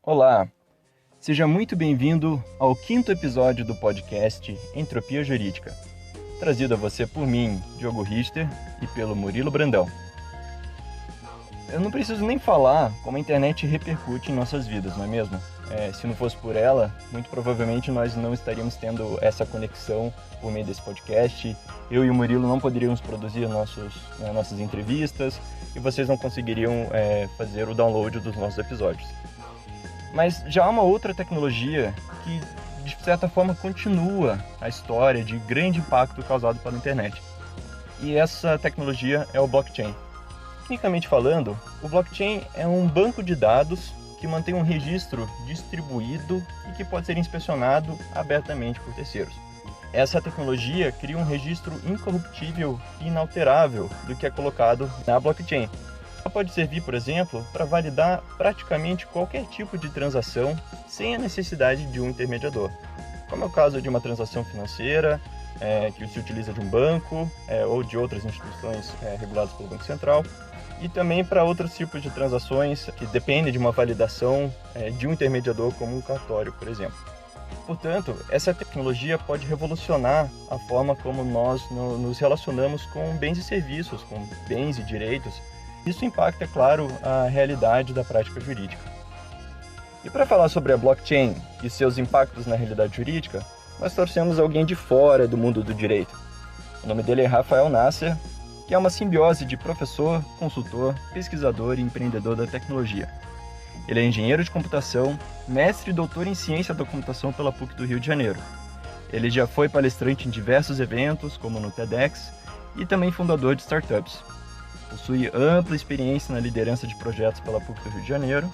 Olá, seja muito bem-vindo ao 5º episódio do podcast Entropia Jurídica, trazido a você por mim, Diogo Richter, e pelo Murilo Brandão. Eu não preciso nem falar como a internet repercute em nossas vidas, não é mesmo? Se não fosse por ela, muito provavelmente nós não estaríamos tendo essa conexão por meio desse podcast. Eu e o Murilo não poderíamos produzir nossas entrevistas e vocês não conseguiriam fazer o download dos nossos episódios. Mas já há uma outra tecnologia que, de certa forma, continua a história de grande impacto causado pela internet. E essa tecnologia é o blockchain. Tecnicamente falando, o blockchain é um banco de dados que mantém um registro distribuído e que pode ser inspecionado abertamente por terceiros. Essa tecnologia cria um registro incorruptível e inalterável do que é colocado na blockchain. Ela pode servir, por exemplo, para validar praticamente qualquer tipo de transação sem a necessidade de um intermediador, como é o caso de uma transação financeira que se utiliza de um banco ou de outras instituições reguladas pelo Banco Central, e também para outros tipos de transações que dependem de uma validação de um intermediador, como um cartório, por exemplo. Portanto, essa tecnologia pode revolucionar a forma como nós nos relacionamos com bens e serviços, com bens e direitos. Isso impacta, é claro, a realidade da prática jurídica. E para falar sobre a blockchain e seus impactos na realidade jurídica, nós trouxemos alguém de fora do mundo do direito. O nome dele é Rafael Nasser, que é uma simbiose de professor, consultor, pesquisador e empreendedor da tecnologia. Ele é engenheiro de computação, mestre e doutor em ciência da computação pela PUC do Rio de Janeiro. Ele já foi palestrante em diversos eventos, como no TEDx, e também fundador de startups. Possui ampla experiência na liderança de projetos pela PUC do Rio de Janeiro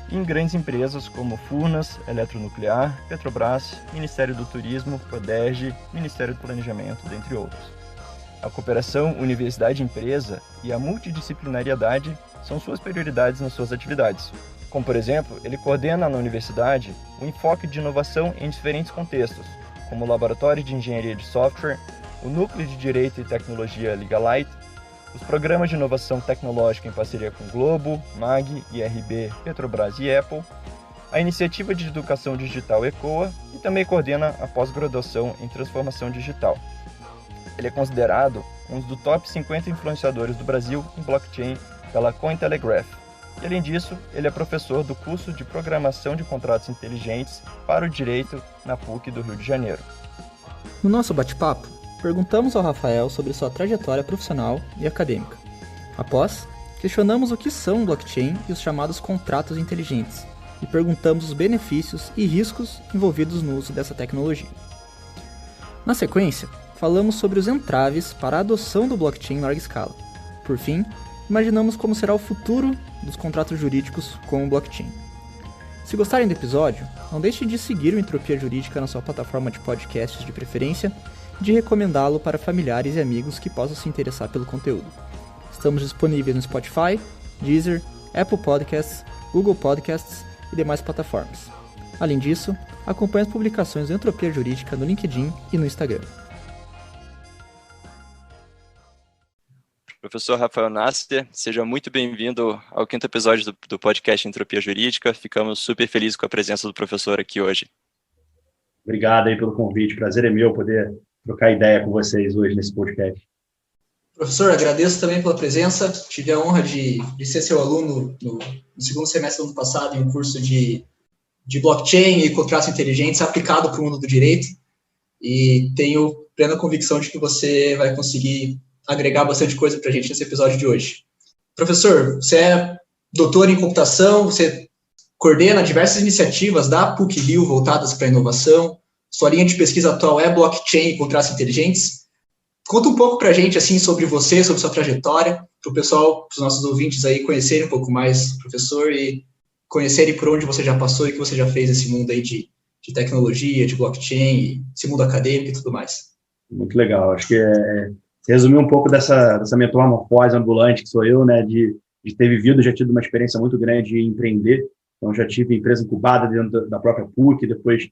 e em grandes empresas como Furnas, Eletronuclear, Petrobras, Ministério do Turismo, Prodege, Ministério do Planejamento, dentre outros. A cooperação universidade-empresa e a multidisciplinariedade são suas prioridades nas suas atividades. Como, por exemplo, ele coordena na universidade o enfoque de inovação em diferentes contextos, como o Laboratório de Engenharia de Software, o Núcleo de Direito e Tecnologia Legalite, os programas de inovação tecnológica em parceria com Globo, MAG, IRB, Petrobras e Apple, a iniciativa de educação digital ECOA e também coordena a pós-graduação em transformação digital. Ele é considerado um dos top 50 influenciadores do Brasil em blockchain pela Cointelegraph. E, além disso, ele é professor do curso de Programação de Contratos Inteligentes para o Direito na PUC do Rio de Janeiro. No nosso bate-papo, perguntamos ao Rafael sobre sua trajetória profissional e acadêmica. Após, questionamos o que são blockchain e os chamados contratos inteligentes, e perguntamos os benefícios e riscos envolvidos no uso dessa tecnologia. Na sequência, falamos sobre os entraves para a adoção do blockchain em larga escala. Por fim, imaginamos como será o futuro dos contratos jurídicos com o blockchain. Se gostarem do episódio, não deixe de seguir o Entropia Jurídica na sua plataforma de podcasts de preferência e de recomendá-lo para familiares e amigos que possam se interessar pelo conteúdo. Estamos disponíveis no Spotify, Deezer, Apple Podcasts, Google Podcasts e demais plataformas. Além disso, acompanhe as publicações do Entropia Jurídica no LinkedIn e no Instagram. Professor Rafael Nasser, seja muito bem-vindo ao 5º episódio do podcast Entropia Jurídica. Ficamos super felizes com a presença do professor aqui hoje. Obrigado aí pelo convite. Prazer é meu poder trocar ideia com vocês hoje nesse podcast. Professor, agradeço também pela presença. Tive a honra de ser seu aluno no segundo semestre do ano passado em um curso de blockchain e contratos inteligentes aplicado para o mundo do direito. E tenho plena convicção de que você vai conseguir agregar bastante coisa para a gente nesse episódio de hoje. Professor, você é doutor em computação, você coordena diversas iniciativas da PUC-Rio voltadas para a inovação. Sua linha de pesquisa atual é blockchain e contratos inteligentes. Conta um pouco para a gente assim, sobre você, sobre sua trajetória, para o pessoal, para os nossos ouvintes aí conhecerem um pouco mais o professor e conhecerem por onde você já passou e o que você já fez nesse mundo aí de tecnologia, de blockchain, esse mundo acadêmico e tudo mais. Muito legal. Acho que você resumiu um pouco dessa metamorfose ambulante que sou eu, né, de ter vivido, já tido uma experiência muito grande de empreender. Então, já tive empresa incubada dentro da própria PUC, depois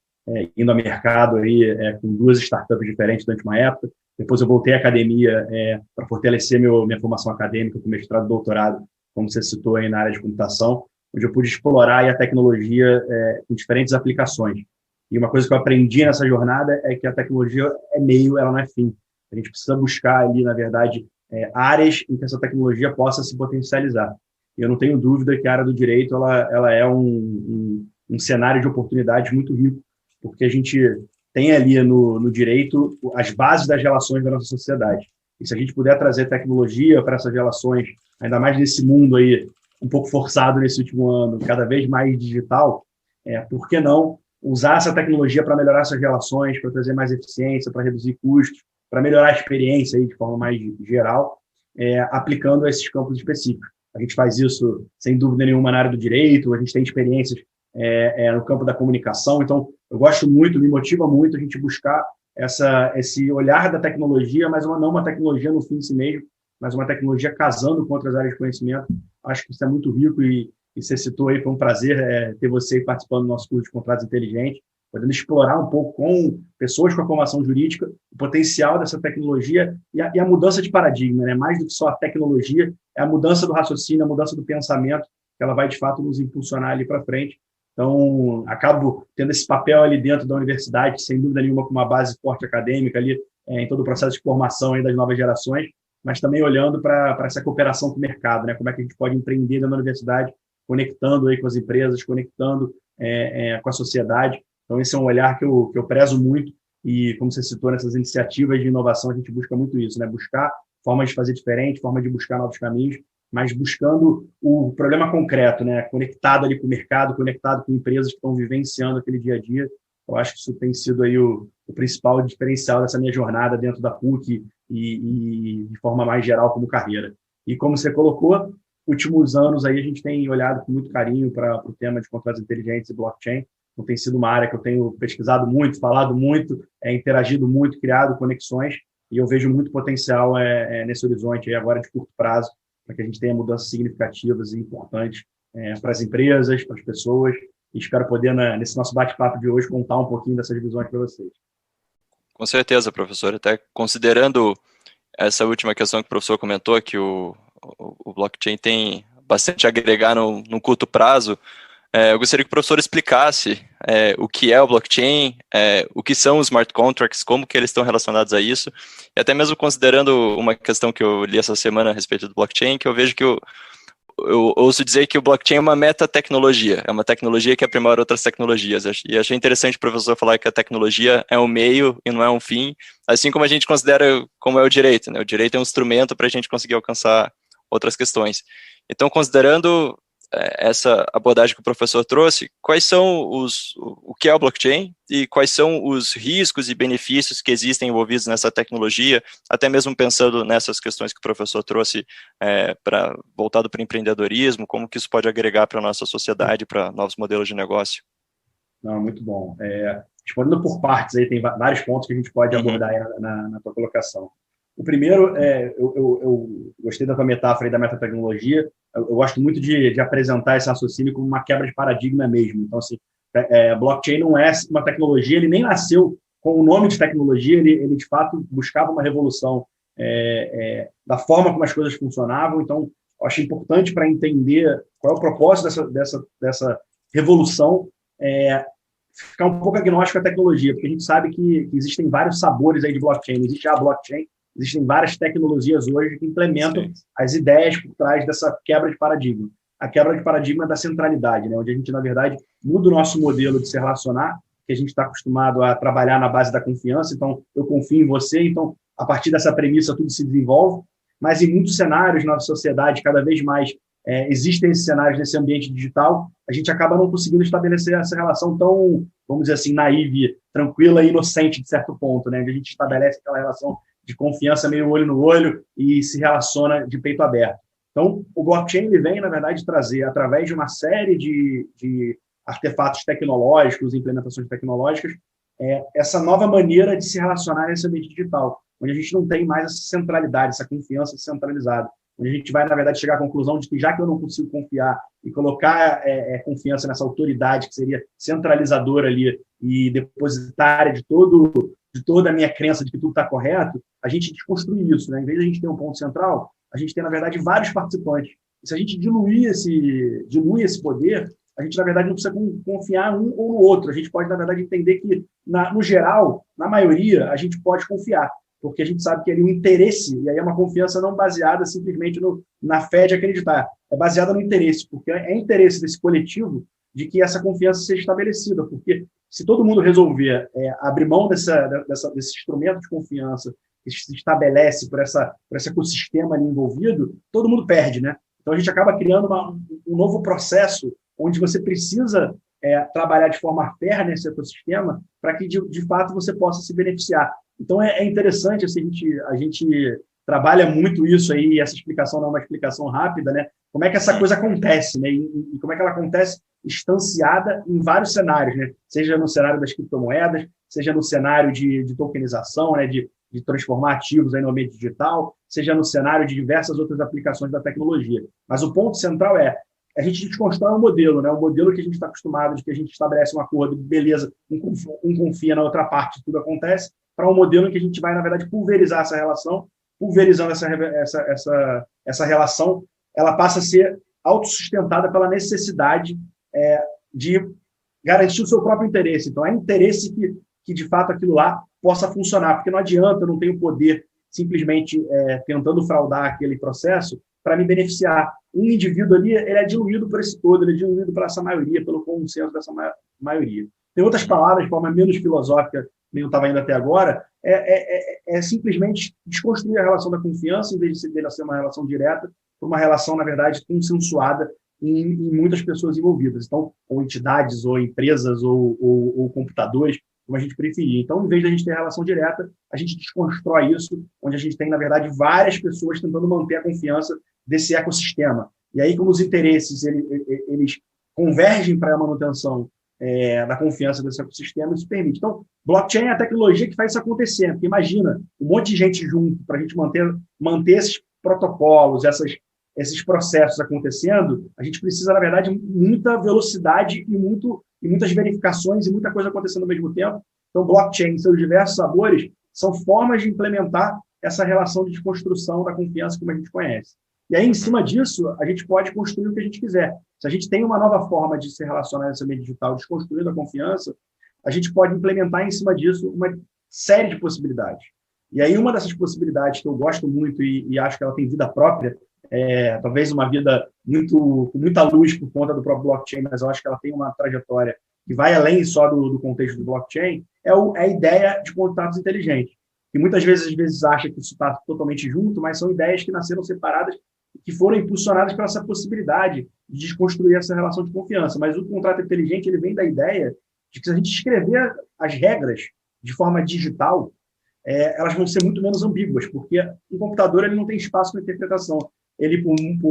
indo ao mercado aí, com 2 startups diferentes durante uma época. Depois eu voltei à academia para fortalecer minha formação acadêmica com mestrado e doutorado, como você citou aí na área de computação. onde eu pude explorar aí a tecnologia com diferentes aplicações. E uma coisa que eu aprendi nessa jornada é que a tecnologia é meio, ela não é fim. A gente precisa buscar ali, na verdade, áreas em que essa tecnologia possa se potencializar. E eu não tenho dúvida que a área do direito ela é um cenário de oportunidades muito rico, porque a gente tem ali no direito as bases das relações da nossa sociedade. E se a gente puder trazer tecnologia para essas relações, ainda mais nesse mundo aí, um pouco forçado nesse último ano, cada vez mais digital, por que não usar essa tecnologia para melhorar essas relações, para trazer mais eficiência, para reduzir custos, para melhorar a experiência aí de forma mais geral, aplicando a esses campos específicos. A gente faz isso, sem dúvida nenhuma, na área do direito, a gente tem experiências no campo da comunicação, então eu gosto muito, me motiva muito a gente buscar esse olhar da tecnologia, mas não uma tecnologia no fim de si mesmo, mas uma tecnologia casando com outras áreas de conhecimento. Acho que isso é muito rico e você citou aí, foi um prazer ter você aí participando do nosso curso de contratos inteligentes, podendo explorar um pouco com pessoas com a formação jurídica o potencial dessa tecnologia e a mudança de paradigma, né? Mais do que só a tecnologia, é a mudança do raciocínio, a mudança do pensamento, que ela vai, de fato, nos impulsionar ali para frente. Então, acabo tendo esse papel ali dentro da universidade, sem dúvida nenhuma, com uma base forte acadêmica ali, em todo o processo de formação aí das novas gerações, mas também olhando para essa cooperação com o mercado, né? Como é que a gente pode empreender dentro da universidade, conectando aí com as empresas, conectando com a sociedade. Então, esse é um olhar que eu prezo muito e, como você citou, nessas iniciativas de inovação, a gente busca muito isso, né? Buscar formas de fazer diferente, formas de buscar novos caminhos, mas buscando o problema concreto, né? Conectado ali com o mercado, conectado com empresas que estão vivenciando aquele dia a dia. Eu acho que isso tem sido aí o principal diferencial dessa minha jornada dentro da PUC e de forma mais geral como carreira. E como você colocou, últimos anos aí a gente tem olhado com muito carinho para o tema de contratos inteligentes e blockchain. Então, tem sido uma área que eu tenho pesquisado muito, falado muito, interagido muito, criado conexões, e eu vejo muito potencial nesse horizonte aí agora de curto prazo, para que a gente tenha mudanças significativas e importantes para as empresas, para as pessoas, e espero poder, nesse nosso bate-papo de hoje, contar um pouquinho dessas visões para vocês. Com certeza, professor. Até considerando essa última questão que o professor comentou, que o blockchain tem bastante a agregar no curto prazo, eu gostaria que o professor explicasse o que é o blockchain, o que são os smart contracts, como que eles estão relacionados a isso, e até mesmo considerando uma questão que eu li essa semana a respeito do blockchain, que eu vejo que eu ouço dizer que o blockchain é uma metatecnologia, é uma tecnologia que aprimora outras tecnologias, e achei interessante o professor falar que a tecnologia é um meio e não é um fim, assim como a gente considera como é o direito, né? O direito é um instrumento para a gente conseguir alcançar outras questões. Então, considerando essa abordagem que o professor trouxe, quais são o que é o blockchain e quais são os riscos e benefícios que existem envolvidos nessa tecnologia, até mesmo pensando nessas questões que o professor trouxe voltado para o empreendedorismo, como que isso pode agregar para a nossa sociedade, para novos modelos de negócio. Não, muito bom. Respondendo por partes, aí tem vários pontos que a gente pode abordar aí na tua colocação. O primeiro, eu gostei da tua metáfora aí da metatecnologia. Eu gosto muito de apresentar esse raciocínio como uma quebra de paradigma mesmo. Então, assim, blockchain não é uma tecnologia, ele nem nasceu com o nome de tecnologia, ele de fato buscava uma revolução da forma como as coisas funcionavam. Então, eu acho importante para entender qual é o propósito dessa revolução, ficar um pouco agnóstico à tecnologia, porque a gente sabe que existem vários sabores aí de blockchain. Não existe a blockchain, existem várias tecnologias hoje que implementam as ideias por trás dessa quebra de paradigma. A quebra de paradigma da centralidade, né? Onde a gente, na verdade, muda o nosso modelo de se relacionar, que a gente está acostumado a trabalhar na base da confiança. Então, eu confio em você, então, a partir dessa premissa, tudo se desenvolve. Mas em muitos cenários na nossa sociedade, cada vez mais existem esses cenários nesse ambiente digital, a gente acaba não conseguindo estabelecer essa relação tão, vamos dizer assim, naive, tranquila e inocente, de certo ponto, né? Onde a gente estabelece aquela relação de confiança meio olho no olho e se relaciona de peito aberto. Então, o blockchain ele vem, na verdade, trazer, através de uma série de artefatos tecnológicos, implementações tecnológicas, essa nova maneira de se relacionar nesse ambiente digital, onde a gente não tem mais essa centralidade, essa confiança centralizada, onde a gente vai, na verdade, chegar à conclusão de que, já que eu não consigo confiar e colocar confiança nessa autoridade que seria centralizadora ali e depositária de toda a minha crença de que tudo está correto, a gente desconstrui isso, né? Em vez de a gente ter um ponto central, a gente tem, na verdade, vários participantes. Se a gente dilui esse poder, a gente, na verdade, não precisa confiar um ou no outro. A gente pode, na verdade, entender que, no geral, na maioria, a gente pode confiar, porque a gente sabe que ali o interesse, e aí é uma confiança não baseada simplesmente na fé de acreditar, é baseada no interesse, porque é interesse desse coletivo de que essa confiança seja estabelecida, porque se todo mundo resolver abrir mão desse instrumento de confiança que se estabelece por esse ecossistema ali envolvido, todo mundo perde, né? Então, a gente acaba criando um novo processo onde você precisa trabalhar de forma fair nesse ecossistema para que, de fato, você possa se beneficiar. Então, é interessante, assim, a gente trabalha muito isso aí, essa explicação não é uma explicação rápida, né? Como é que essa coisa acontece, né? E como é que ela acontece instanciada em vários cenários, né? Seja no cenário das criptomoedas, seja no cenário de tokenização, né? De transformar ativos aí no ambiente digital, seja no cenário de diversas outras aplicações da tecnologia. Mas o ponto central a gente desconstrói um modelo, né? Um modelo que a gente está acostumado, de que a gente estabelece um acordo, beleza, um confia na outra parte, tudo acontece, para um modelo em que a gente vai, na verdade, pulverizar essa relação, pulverizando essa relação, ela passa a ser autossustentada pela necessidade de garantir o seu próprio interesse. Então, é interesse que, de fato, aquilo lá possa funcionar, porque não adianta, eu não tenho poder simplesmente tentando fraudar aquele processo para me beneficiar. Um indivíduo ali, ele é diluído por esse todo, ele é diluído por essa maioria, pelo consenso dessa maioria. Tem outras palavras, de forma menos filosófica, nem eu estava indo até agora, simplesmente desconstruir a relação da confiança, em vez de ser uma relação direta, por uma relação, na verdade, consensuada em muitas pessoas envolvidas. Então, ou entidades, ou empresas, ou computadores, como a gente preferir. Então, em vez de a gente ter relação direta, a gente desconstrói isso, onde a gente tem, na verdade, várias pessoas tentando manter a confiança desse ecossistema. E aí, como os interesses eles convergem para a manutenção da confiança desse ecossistema, isso permite. Então, blockchain é a tecnologia que faz isso acontecer. Porque imagina, um monte de gente junto para a gente manter esses protocolos, esses processos acontecendo, a gente precisa, na verdade, muita velocidade e muitas verificações e muita coisa acontecendo ao mesmo tempo. Então, blockchain, em seus diversos sabores, são formas de implementar essa relação de desconstrução da confiança como a gente conhece. E aí, em cima disso, a gente pode construir o que a gente quiser. Se a gente tem uma nova forma de se relacionar nesse ambiente digital, desconstruindo a confiança, a gente pode implementar em cima disso uma série de possibilidades. E aí, uma dessas possibilidades que eu gosto muito e acho que ela tem vida própria, talvez uma vida com muita luz por conta do próprio blockchain, mas eu acho que ela tem uma trajetória que vai além só do contexto do blockchain, é a ideia de contratos inteligentes. Que muitas vezes acha que isso está totalmente junto, mas são ideias que nasceram separadas e que foram impulsionadas por essa possibilidade de desconstruir essa relação de confiança. Mas o contrato inteligente ele vem da ideia de que se a gente escrever as regras de forma digital, elas vão ser muito menos ambíguas, porque um computador ele não tem espaço para interpretação. Ele,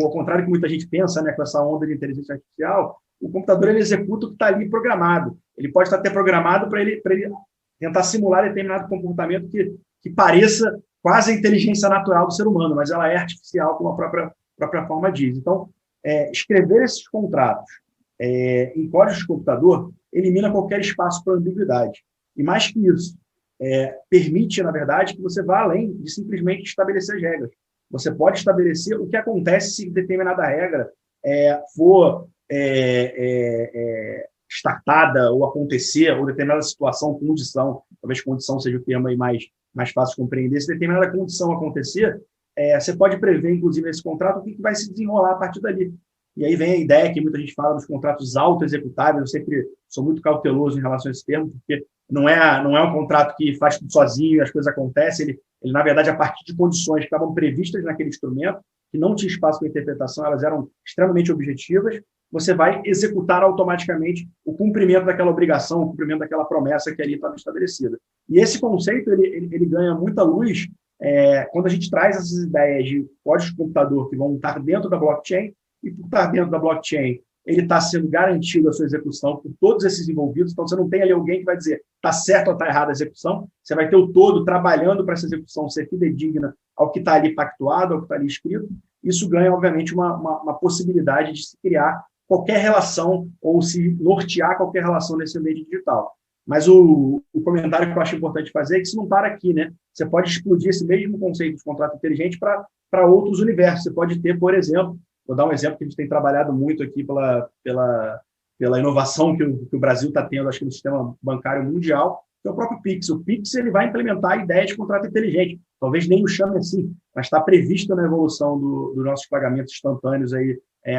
ao contrário que muita gente pensa, né, com essa onda de inteligência artificial, o computador ele executa o que está ali programado. Ele pode estar até programado para ele tentar simular determinado comportamento que pareça quase a inteligência natural do ser humano, mas ela é artificial, como a própria forma diz. Então, escrever esses contratos em código de computador elimina qualquer espaço para ambiguidade. E mais que isso, permite, na verdade, que você vá além de simplesmente estabelecer as regras. Você pode estabelecer o que acontece se determinada regra for startada ou acontecer, ou determinada situação, condição, talvez condição seja o termo aí mais fácil de compreender, se determinada condição acontecer, você pode prever, inclusive, nesse contrato, o que vai se desenrolar a partir dali. E aí vem a ideia que muita gente fala dos contratos auto-executáveis, eu sempre sou muito cauteloso em relação a esse termo, porque não é um contrato que faz tudo sozinho, as coisas acontecem, ele, na verdade, a partir de condições que estavam previstas naquele instrumento, que não tinha espaço para interpretação, elas eram extremamente objetivas, você vai executar automaticamente o cumprimento daquela obrigação, o cumprimento daquela promessa que ali estava estabelecida. E esse conceito, ele ganha muita luz quando a gente traz essas ideias de código de computador que vão estar dentro da blockchain, e por estar dentro da blockchain, ele está sendo garantido a sua execução por todos esses envolvidos, então você não tem ali alguém que vai dizer está certo ou está errada a execução, você vai ter o todo trabalhando para essa execução ser fidedigna ao que está ali pactuado, ao que está ali escrito. Isso ganha, obviamente, uma possibilidade de se criar qualquer relação ou se nortear qualquer relação nesse ambiente digital. Mas o comentário que eu acho importante fazer é que isso não para aqui, né? Você pode explodir esse mesmo conceito de contrato inteligente para outros universos. Você pode ter, por exemplo, vou dar um exemplo que a gente tem trabalhado muito aqui pela inovação que o Brasil está tendo, acho que no sistema bancário mundial, que é o próprio Pix. O Pix ele vai implementar a ideia de contrato inteligente. Talvez nem o chame assim, mas está previsto na evolução dos nossos pagamentos instantâneos aí,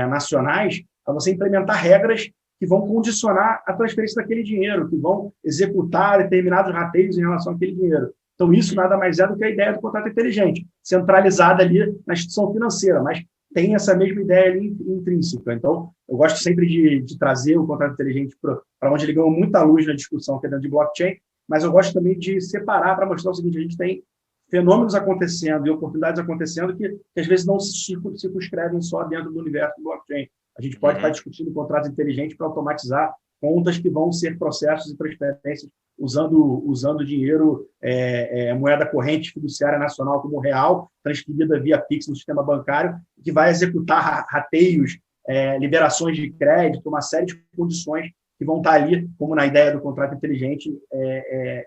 nacionais, a você implementar regras que vão condicionar a transferência daquele dinheiro, que vão executar determinados rateios em relação àquele dinheiro. Então, isso nada mais é do que a ideia do contrato inteligente, centralizada ali na instituição financeira, mas tem essa mesma ideia ali intrínseca. Então, eu gosto sempre de trazer o contrato inteligente para onde ele ganhou muita luz na discussão que é dentro de blockchain, mas eu gosto também de separar para mostrar o seguinte: a gente tem fenômenos acontecendo e oportunidades acontecendo que às vezes não se circunscrevem só dentro do universo do blockchain. A gente pode estar discutindo contratos inteligentes para automatizar contas que vão ser processos e transferências usando dinheiro, moeda corrente fiduciária nacional como real, transferida via Pix no sistema bancário, que vai executar rateios, liberações de crédito, uma série de condições que vão estar ali, como na ideia do contrato inteligente,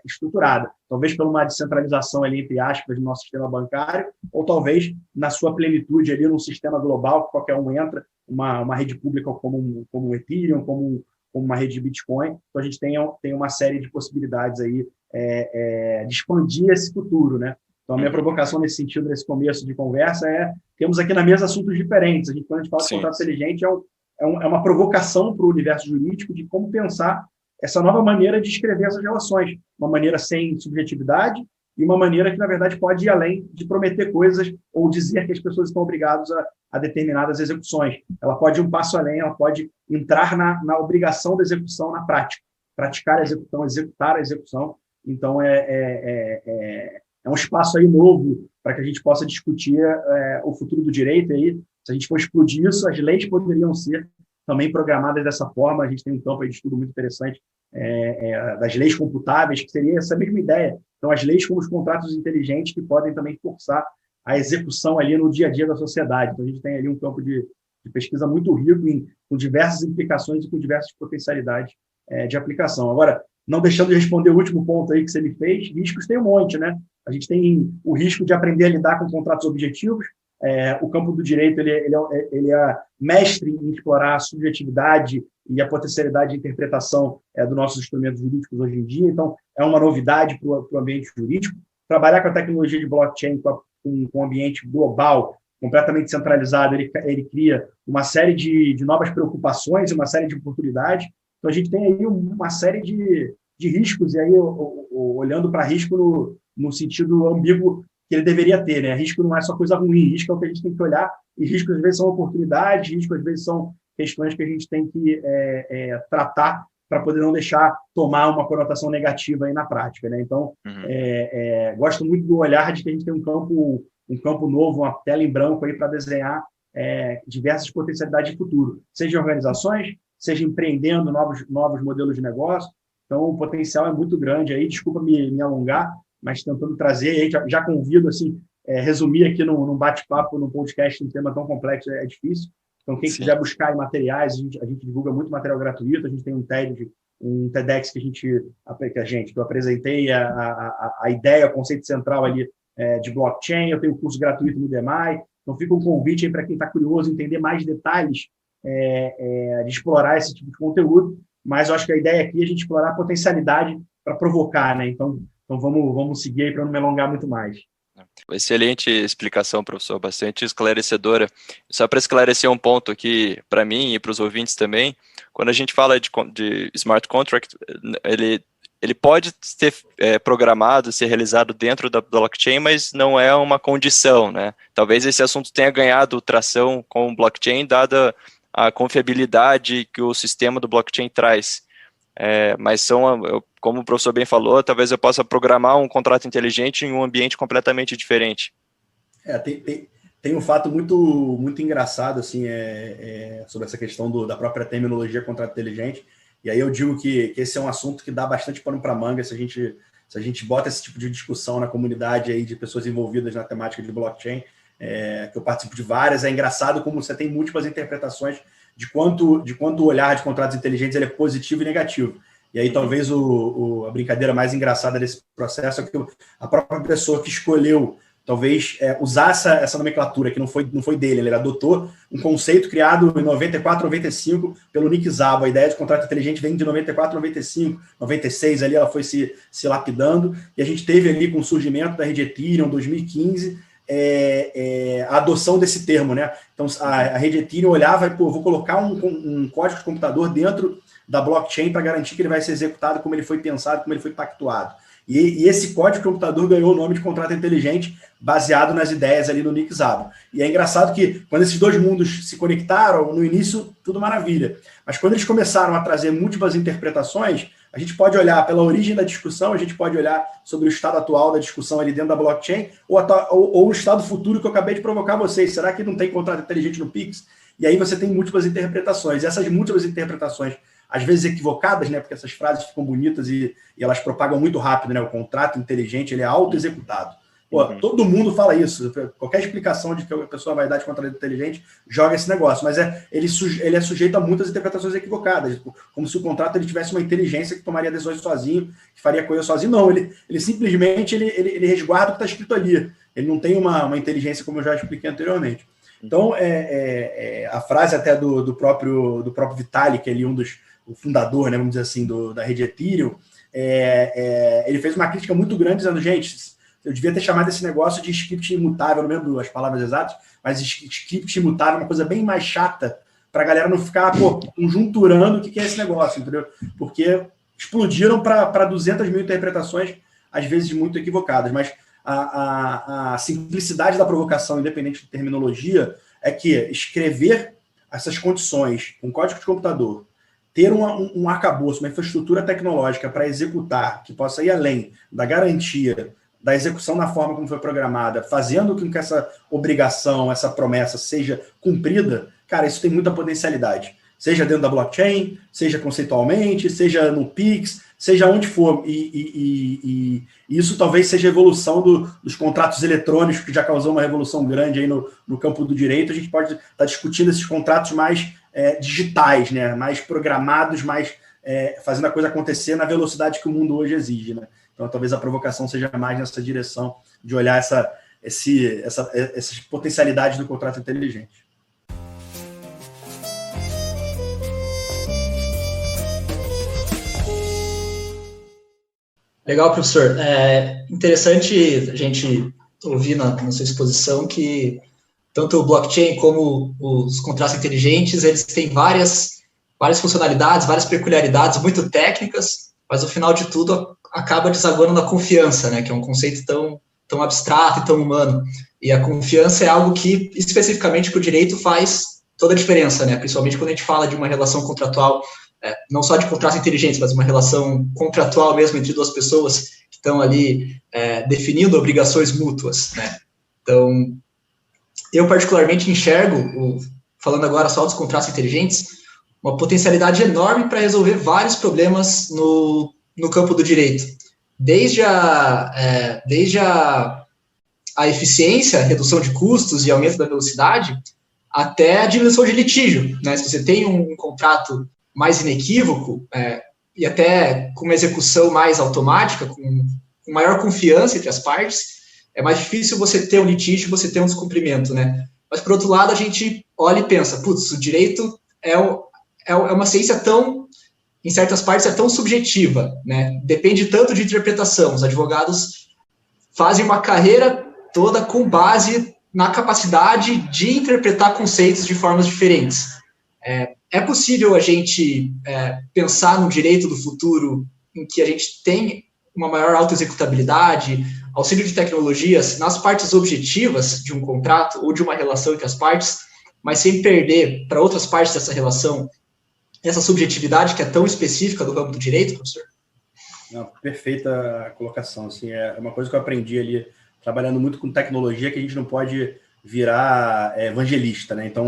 estruturada. Talvez por uma descentralização ali, entre aspas, do nosso sistema bancário, ou talvez na sua plenitude ali num sistema global que qualquer um entra, uma rede pública como o Ethereum, como uma rede de Bitcoin. Então, a gente tem uma série de possibilidades aí de expandir esse futuro, né? Então, a minha provocação nesse sentido, nesse começo de conversa, temos aqui na mesa assuntos diferentes. Quando a gente fala de contrato inteligente, é uma provocação para o universo jurídico de como pensar essa nova maneira de escrever essas relações. Uma maneira sem subjetividade e uma maneira que, na verdade, pode ir além de prometer coisas ou dizer que as pessoas estão obrigadas a determinadas execuções. Ela pode ir um passo além, ela pode entrar na obrigação da execução na prática. Praticar a execução, executar a execução. Então, é um espaço aí novo para que a gente possa discutir o futuro do direito. Aí, se a gente for explodir isso, as leis poderiam ser também programadas dessa forma. A gente tem um campo aí de estudo muito interessante das leis computáveis, que seria essa mesma ideia. Então, as leis como os contratos inteligentes que podem também forçar a execução ali no dia a dia da sociedade. Então, a gente tem ali um campo de pesquisa muito rico, com diversas implicações e com diversas potencialidades de aplicação. Agora, não deixando de responder o último ponto aí que você me fez, riscos tem um monte, né? A gente tem o risco de aprender a lidar com contratos objetivos. O campo do direito ele é mestre em explorar a subjetividade e a potencialidade de interpretação dos nossos instrumentos jurídicos hoje em dia. Então, é uma novidade para o ambiente jurídico. Trabalhar com a tecnologia de blockchain, com um ambiente global, completamente centralizado, ele cria uma série de novas preocupações e uma série de oportunidades. Então, a gente tem aí uma série de riscos, e aí olhando para risco no sentido ambíguo que ele deveria ter, né? Risco não é só coisa ruim, risco é o que a gente tem que olhar, e risco às vezes são oportunidades, risco às vezes são questões que a gente tem que tratar para poder não deixar tomar uma conotação negativa aí na prática, né? Então, gosto muito do olhar de que a gente tem um campo novo, uma tela em branco aí para desenhar diversas potencialidades de futuro, seja em organizações, seja empreendendo novos modelos de negócio. Então, o potencial é muito grande aí. Desculpa me alongar, mas tentando trazer, aí já convido, assim, resumir aqui num bate-papo, num podcast, um tema tão complexo é difícil. Então, quem quiser buscar em materiais, a gente divulga muito material gratuito. A gente tem um TEDx que eu apresentei a ideia, o conceito central ali de blockchain. Eu tenho um curso gratuito no Udemy. Então, fica um convite aí para quem está curioso entender mais detalhes de explorar esse tipo de conteúdo. Mas eu acho que a ideia aqui é a gente explorar a potencialidade para provocar, né? Então vamos seguir aí para não me alongar muito mais. Excelente explicação, professor, bastante esclarecedora. Só para esclarecer um ponto aqui para mim e para os ouvintes também, quando a gente fala de smart contract, ele pode ser programado, ser realizado dentro da blockchain, mas não é uma condição, né? Talvez esse assunto tenha ganhado tração com o blockchain, dada a confiabilidade que o sistema do blockchain traz. Mas como o professor bem falou, talvez eu possa programar um contrato inteligente em um ambiente completamente diferente. Tem um fato muito, muito engraçado assim, sobre essa questão da própria terminologia contrato inteligente, e aí eu digo que esse é um assunto que dá bastante pano para manga se a gente bota esse tipo de discussão na comunidade aí de pessoas envolvidas na temática de blockchain, que eu participo de várias. É engraçado como você tem múltiplas interpretações de quanto o olhar de contratos inteligentes ele é positivo e negativo. E aí talvez a brincadeira mais engraçada desse processo é que a própria pessoa que escolheu talvez usar essa nomenclatura, que não foi dele, ele adotou um conceito criado em 94, 95 pelo Nick Szabo. A ideia de contrato inteligente vem de 94, 95, 96, ali ela foi se lapidando, e a gente teve ali com o surgimento da rede Ethereum, 2015, a adoção desse termo, né? Então, a rede Ethereum olhava e, vou colocar um código de computador dentro da blockchain para garantir que ele vai ser executado como ele foi pensado, como ele foi pactuado. E esse código de computador ganhou o nome de contrato inteligente, baseado nas ideias ali do Nick Szabo. E é engraçado que, quando esses dois mundos se conectaram, no início, tudo maravilha. Mas quando eles começaram a trazer múltiplas interpretações, a gente pode olhar pela origem da discussão, a gente pode olhar sobre o estado atual da discussão ali dentro da blockchain, ou o estado futuro que eu acabei de provocar vocês. Será que não tem contrato inteligente no Pix? E aí você tem múltiplas interpretações. E essas múltiplas interpretações, às vezes equivocadas, né? Porque essas frases ficam bonitas e elas propagam muito rápido, né? O contrato inteligente, ele é auto-executado. Todo mundo fala isso. Qualquer explicação de que a pessoa vai dar de contrato inteligente joga esse negócio. Mas ele é sujeito a muitas interpretações equivocadas. Como se o contrato ele tivesse uma inteligência que tomaria decisões sozinho, que faria coisa sozinho. Não, ele simplesmente ele resguarda o que está escrito ali. Ele não tem uma inteligência, como eu já expliquei anteriormente. Então, a frase até do próprio Vitalik, ele o fundador, né, vamos dizer assim, da rede Ethereum, ele fez uma crítica muito grande, dizendo, gente, eu devia ter chamado esse negócio de script imutável, não lembro as palavras exatas, mas script imutável é uma coisa bem mais chata para a galera não ficar conjunturando o que é esse negócio, entendeu? Porque explodiram para 200 mil interpretações, às vezes muito equivocadas, mas a simplicidade da provocação, independente de terminologia, é que escrever essas condições com código de computador, ter um arcabouço, uma infraestrutura tecnológica para executar, que possa ir além da garantia da execução na forma como foi programada, fazendo com que essa obrigação, essa promessa seja cumprida, cara, isso tem muita potencialidade. Seja dentro da blockchain, seja conceitualmente, seja no Pix, seja onde for. E isso talvez seja a evolução dos contratos eletrônicos, que já causou uma revolução grande aí no campo do direito. A gente pode estar discutindo esses contratos mais digitais, né? Mais programados, mais fazendo a coisa acontecer na velocidade que o mundo hoje exige, né? Então, talvez a provocação seja mais nessa direção de olhar essas potencialidades do contrato inteligente. Legal, professor. Interessante a gente ouvir na sua exposição que tanto o blockchain como os contratos inteligentes, eles têm várias funcionalidades, várias peculiaridades muito técnicas, mas no final de tudo acaba desaguando na confiança, né, que é um conceito tão abstrato e tão humano. E a confiança é algo que, especificamente para o direito, faz toda a diferença, né, principalmente quando a gente fala de uma relação contratual, não só de contratos inteligentes, mas uma relação contratual mesmo entre duas pessoas que estão ali definindo obrigações mútuas, né. Então, eu particularmente enxergo, falando agora só dos contratos inteligentes, uma potencialidade enorme para resolver vários problemas no campo do direito. Desde a eficiência, redução de custos e aumento da velocidade, até a diminuição de litígio, né? Se você tem um contrato mais inequívoco e até com uma execução mais automática, com maior confiança entre as partes, é mais difícil você ter um litígio, você ter um descumprimento, né? Mas, por outro lado, a gente olha e pensa, putz, o direito é uma ciência em certas partes, é tão subjetiva, né? Depende tanto de interpretação. Os advogados fazem uma carreira toda com base na capacidade de interpretar conceitos de formas diferentes. É possível a gente pensar no direito do futuro em que a gente tem uma maior autoexecutabilidade, auxílio de tecnologias nas partes objetivas de um contrato ou de uma relação entre as partes, mas sem perder para outras partes dessa relação essa subjetividade que é tão específica do campo do direito, professor? Não, perfeita colocação. Assim, é uma coisa que eu aprendi ali, trabalhando muito com tecnologia, que a gente não pode virar evangelista, né? Então,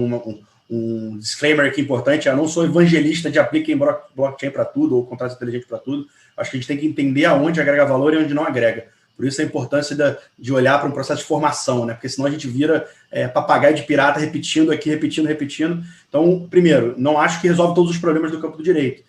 um disclaimer aqui importante, eu não sou evangelista de apliquem blockchain para tudo, ou contrato inteligente para tudo. Acho que a gente tem que entender aonde agrega valor e onde não agrega. Por isso a importância de olhar para um processo de formação, né? Porque senão a gente vira papagaio de pirata repetindo aqui, repetindo. Então, primeiro, não acho que resolve todos os problemas do campo do direito.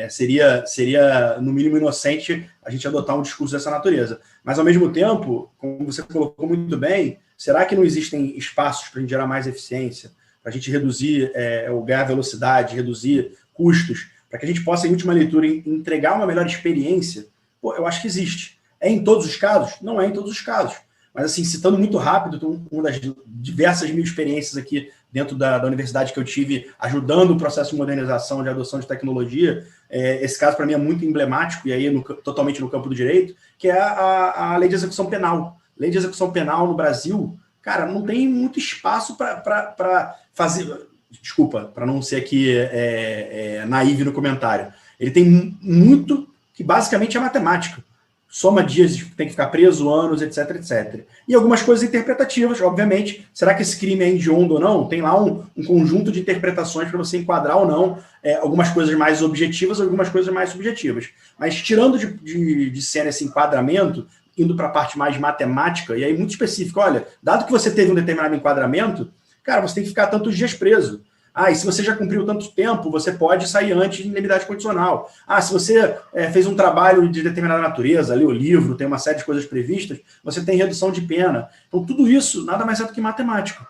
Seria, no mínimo, inocente a gente adotar um discurso dessa natureza. Mas, ao mesmo tempo, como você colocou muito bem, será que não existem espaços para a gente gerar mais eficiência, para a gente reduzir ou ganhar velocidade, reduzir custos, para que a gente possa, em última leitura, entregar uma melhor experiência? Pô, eu acho que existe. É em todos os casos? Não é em todos os casos. Mas, assim, citando muito rápido, uma das diversas mil experiências aqui dentro da universidade que eu tive, ajudando o processo de modernização, de adoção de tecnologia, esse caso, para mim, é muito emblemático, e aí totalmente no campo do direito, que é a Lei de Execução Penal. Lei de Execução Penal no Brasil, cara, não tem muito espaço para fazer... Desculpa, para não ser aqui naive no comentário. Ele tem muito que, basicamente, é matemática. Soma dias, tem que ficar preso, anos, etc, etc. E algumas coisas interpretativas, obviamente. Será que esse crime é hediondo ou não? Tem lá um conjunto de interpretações para você enquadrar ou não algumas coisas mais objetivas, algumas coisas mais subjetivas. Mas tirando de cena esse enquadramento, indo para a parte mais matemática, e aí muito específica, olha, dado que você teve um determinado enquadramento, cara, você tem que ficar tantos dias preso. Ah, e se você já cumpriu tanto tempo, você pode sair antes de indemnidade condicional. Ah, se você fez um trabalho de determinada natureza, leu o livro, tem uma série de coisas previstas, você tem redução de pena. Então, tudo isso nada mais é do que matemática.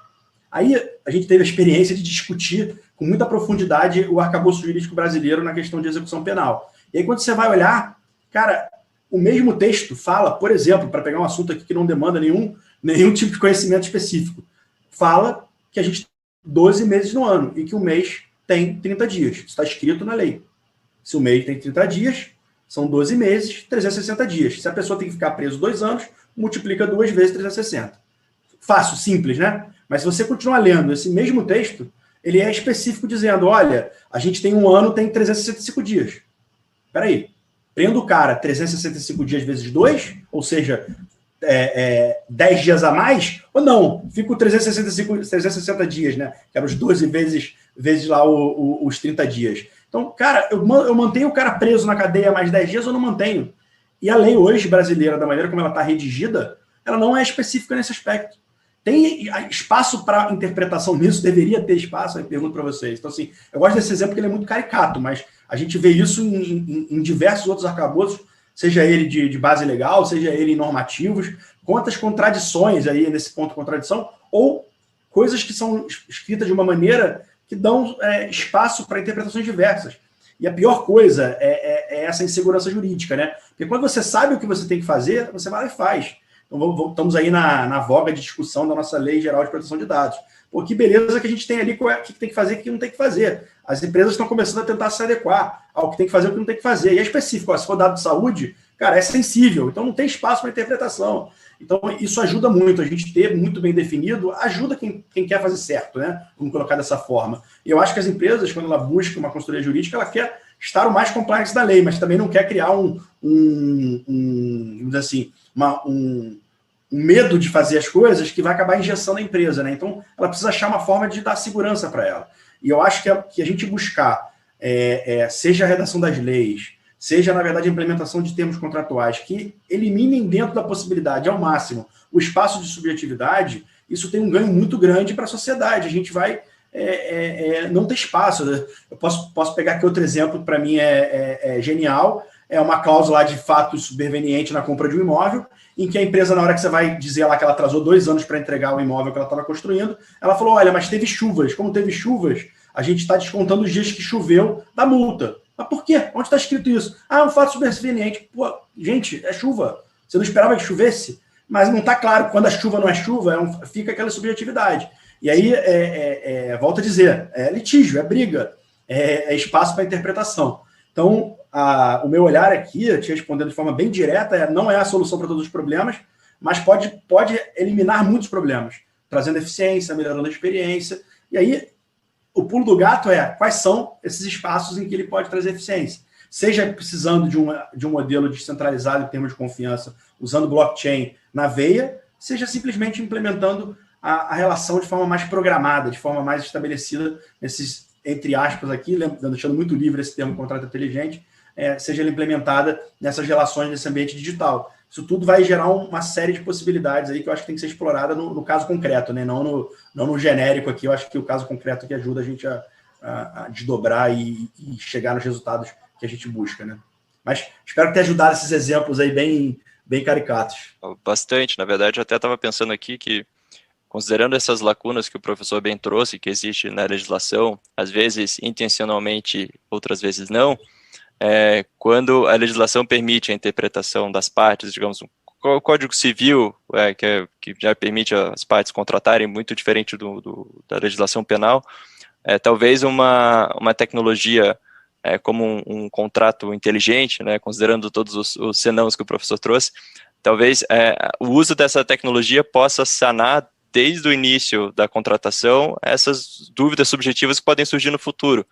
Aí, a gente teve a experiência de discutir com muita profundidade o arcabouço jurídico brasileiro na questão de execução penal. E aí, quando você vai olhar, cara, o mesmo texto fala, por exemplo, para pegar um assunto aqui que não demanda nenhum tipo de conhecimento específico, fala que a gente 12 meses no ano, e que o mês tem 30 dias. Isso está escrito na lei. Se o mês tem 30 dias, são 12 meses, 360 dias. Se a pessoa tem que ficar preso 2 anos, multiplica 2 vezes 360. Fácil, simples, né? Mas se você continuar lendo esse mesmo texto, ele é específico dizendo, olha, a gente tem um ano, tem 365 dias. Espera aí. Prendo o cara 365 dias vezes 2, ou seja... 10 dias a mais, ou não, fico 360 dias, né? Que eram os 12 vezes lá os 30 dias. Então, cara, eu mantenho o cara preso na cadeia mais 10 dias ou não mantenho? E a lei hoje brasileira, da maneira como ela está redigida, ela não é específica nesse aspecto. Tem espaço para interpretação nisso? Deveria ter espaço? Eu pergunto para vocês. Então, assim, eu gosto desse exemplo porque ele é muito caricato, mas a gente vê isso em diversos outros arcabouços, seja ele de base legal, seja ele em normativos, quantas contradições aí nesse ponto de contradição, ou coisas que são escritas de uma maneira que dão espaço para interpretações diversas. E a pior coisa é essa insegurança jurídica, né? Porque quando você sabe o que você tem que fazer, você vai lá e faz. Então, estamos aí na voga de discussão da nossa Lei Geral de Proteção de Dados. Pô, que beleza que a gente tem ali o que tem que fazer e o que não tem que fazer. As empresas estão começando a tentar se adequar ao que tem que fazer e o que não tem que fazer. E é específico, ó, se for dado de saúde, cara, é sensível, então não tem espaço para interpretação. Então, isso ajuda muito, a gente ter muito bem definido, ajuda quem quer fazer certo, né? Vamos colocar dessa forma. E eu acho que as empresas, quando ela busca uma consultoria jurídica, ela quer estar o mais complexo da lei, mas também não quer criar um medo de fazer as coisas que vai acabar injeção a empresa, né? Então, ela precisa achar uma forma de dar segurança para ela. E eu acho que a gente buscar, seja a redação das leis, seja, na verdade, a implementação de termos contratuais que eliminem dentro da possibilidade, ao máximo, o espaço de subjetividade, isso tem um ganho muito grande para a sociedade. A gente vai não ter espaço. Eu posso pegar aqui outro exemplo que para mim é genial, é uma cláusula de fato superveniente na compra de um imóvel, em que a empresa, na hora que você vai dizer lá que ela atrasou 2 anos para entregar o imóvel que ela estava construindo, ela falou, olha, mas teve chuvas. Como teve chuvas, a gente está descontando os dias que choveu da multa. Mas por quê? Onde está escrito isso? Ah, um fato superveniente. Pô, gente, é chuva. Você não esperava que chovesse? Mas não está claro. Quando a chuva não é chuva, fica aquela subjetividade. E aí, volto a dizer, é litígio, é briga, é espaço para interpretação. Então, o meu olhar aqui, te respondendo de forma bem direta, não é a solução para todos os problemas, mas pode eliminar muitos problemas, trazendo eficiência, melhorando a experiência. E aí, o pulo do gato quais são esses espaços em que ele pode trazer eficiência. Seja precisando de um modelo descentralizado em termos de confiança, usando blockchain na veia, seja simplesmente implementando a relação de forma mais programada, de forma mais estabelecida, nesses, entre aspas aqui, deixando muito livre esse termo contrato inteligente, seja ela implementada nessas relações nesse ambiente digital. Isso tudo vai gerar uma série de possibilidades aí que eu acho que tem que ser explorada no caso concreto, né? Não no genérico aqui. Eu acho que o caso concreto que ajuda a gente a desdobrar e chegar nos resultados que a gente busca, né? Mas espero ter ajudado esses exemplos aí bem caricatos. Bastante, na verdade, eu até estava pensando aqui que, considerando essas lacunas que o professor bem trouxe, que existe na legislação, às vezes intencionalmente, outras vezes não, quando a legislação permite a interpretação das partes, digamos, o Código Civil, que já permite as partes contratarem, muito diferente da legislação penal, talvez uma tecnologia como um contrato inteligente, né, considerando todos os senãos que o professor trouxe, talvez o uso dessa tecnologia possa sanar desde o início da contratação essas dúvidas subjetivas que podem surgir no futuro.